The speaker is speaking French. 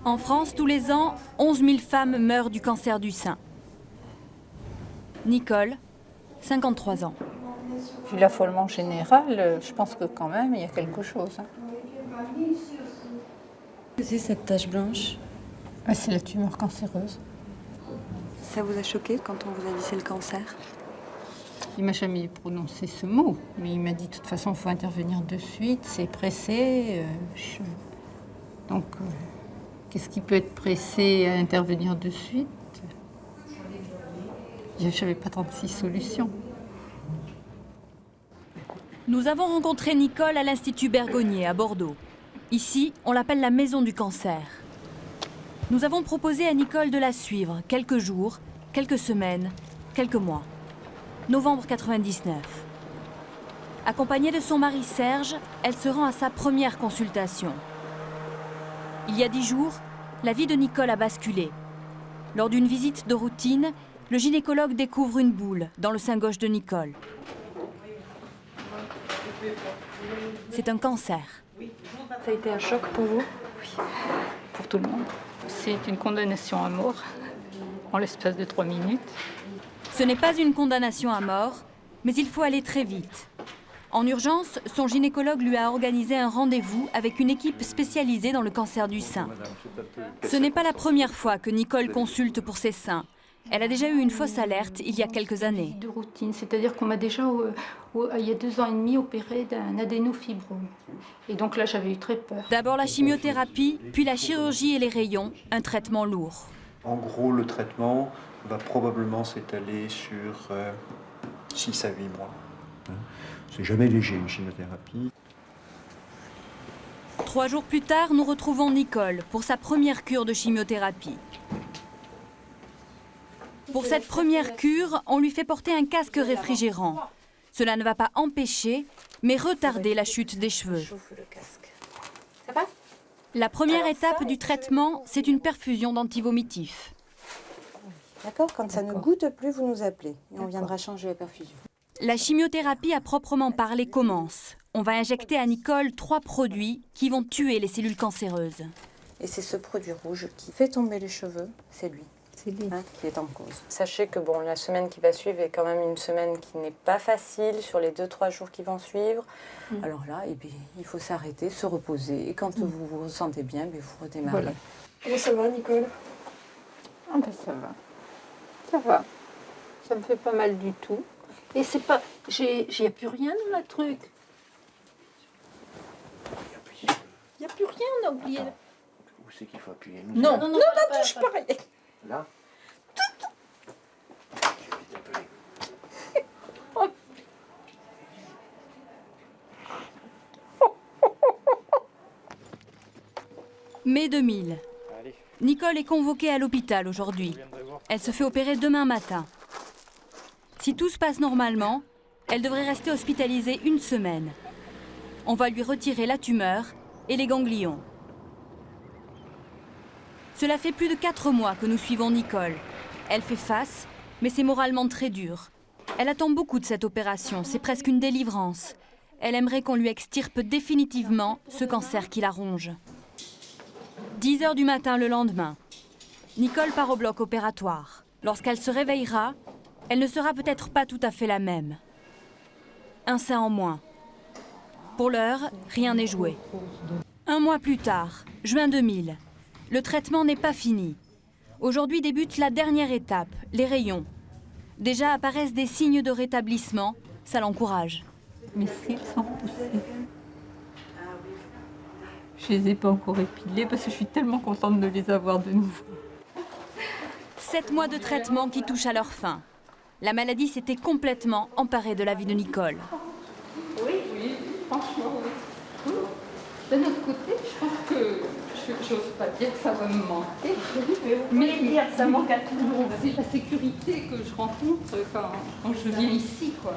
En France, tous les ans, 11 000 femmes meurent du cancer du sein. Nicole, 53 ans. Puis l'affolement général, je pense que quand même, il y a quelque chose. C'est cette tache blanche. C'est la tumeur cancéreuse. Ça vous a choqué quand on vous a dit c'est le cancer? Il m'a jamais prononcé ce mot, mais il m'a dit de toute façon, il faut intervenir de suite, c'est pressé. Donc, qu'est-ce qui peut être pressé à intervenir de suite? Je n'avais pas 36 solutions. Nous avons rencontré Nicole à l'Institut Bergonié à Bordeaux. Ici, on l'appelle la maison du cancer. Nous avons proposé à Nicole de la suivre quelques jours, quelques semaines, quelques mois. Novembre 99. Accompagnée de son mari Serge, elle se rend à sa première consultation. Il y a 10 jours, la vie de Nicole a basculé. Lors d'une visite de routine, le gynécologue découvre une boule dans le sein gauche de Nicole. C'est un cancer. Ça a été un choc pour vous? Oui, pour tout le monde. C'est une condamnation à mort en l'espace de 3 minutes. Ce n'est pas une condamnation à mort, mais il faut aller très vite. En urgence, son gynécologue lui a organisé un rendez-vous avec une équipe spécialisée dans le cancer du sein. Ce n'est pas la première fois que Nicole consulte pour ses seins. Elle a déjà eu une fausse alerte il y a quelques années. De routine, c'est-à-dire qu'on m'a déjà, il y a 2 ans et demi, opéré d'un adénofibrome. Et donc là, j'avais eu très peur. D'abord la chimiothérapie, puis la chirurgie et les rayons, un traitement lourd. En gros, le traitement va probablement s'étaler sur 6 à 8 mois. C'est jamais léger, une chimiothérapie. 3 jours plus tard, nous retrouvons Nicole pour sa première cure de chimiothérapie. Pour cette première cure, on lui fait porter un casque réfrigérant. Cela ne va pas empêcher, mais retarder la chute des cheveux. La première étape du traitement, c'est une perfusion d'antivomitifs. D'accord, quand ça ne goûte plus, vous nous appelez et on viendra changer la perfusion. La chimiothérapie à proprement parler commence. On va injecter à Nicole 3 produits qui vont tuer les cellules cancéreuses. Et c'est ce produit rouge qui fait tomber les cheveux, c'est lui. C'est lui. Qui est en cause. Sachez que bon, la semaine qui va suivre est quand même une semaine qui n'est pas facile sur les 2-3 jours qui vont suivre. Alors là, il faut s'arrêter, se reposer. Et quand vous vous sentez bien, vous redémarrez. Voilà. Comment ça va, Nicole? Ah ben ça va. Ça va. Ça me fait pas mal du tout. Et c'est pas... J'ai plus rien dans le truc. Il n'y a plus rien, on a oublié. Attends. Où c'est qu'il faut appuyer? Non, touche pas. Là. Mai 2000. Nicole est convoquée à l'hôpital aujourd'hui. Elle se fait opérer demain matin. Si tout se passe normalement, elle devrait rester hospitalisée 1 semaine. On va lui retirer la tumeur et les ganglions. Cela fait plus de 4 mois que nous suivons Nicole. Elle fait face, mais c'est moralement très dur. Elle attend beaucoup de cette opération, c'est presque une délivrance. Elle aimerait qu'on lui extirpe définitivement ce cancer qui la ronge. 10 h du matin le lendemain, Nicole part au bloc opératoire. Lorsqu'elle se réveillera, elle ne sera peut-être pas tout à fait la même. Un sein en moins. Pour l'heure, rien n'est joué. 1 mois plus tard, juin 2000, le traitement n'est pas fini. Aujourd'hui débute la dernière étape, les rayons. Déjà apparaissent des signes de rétablissement, ça l'encourage. Mes cils sont poussés. Je les ai pas encore épilés parce que je suis tellement contente de les avoir de nouveau. 7 mois de traitement qui touchent à leur fin. La maladie s'était complètement emparée de la vie de Nicole. Oui, franchement, oui. D'un autre côté, je pense que j'ose pas dire que ça va me manquer. Mais ça manque à tout le monde. C'est la sécurité que je rencontre quand je viens ici, quoi.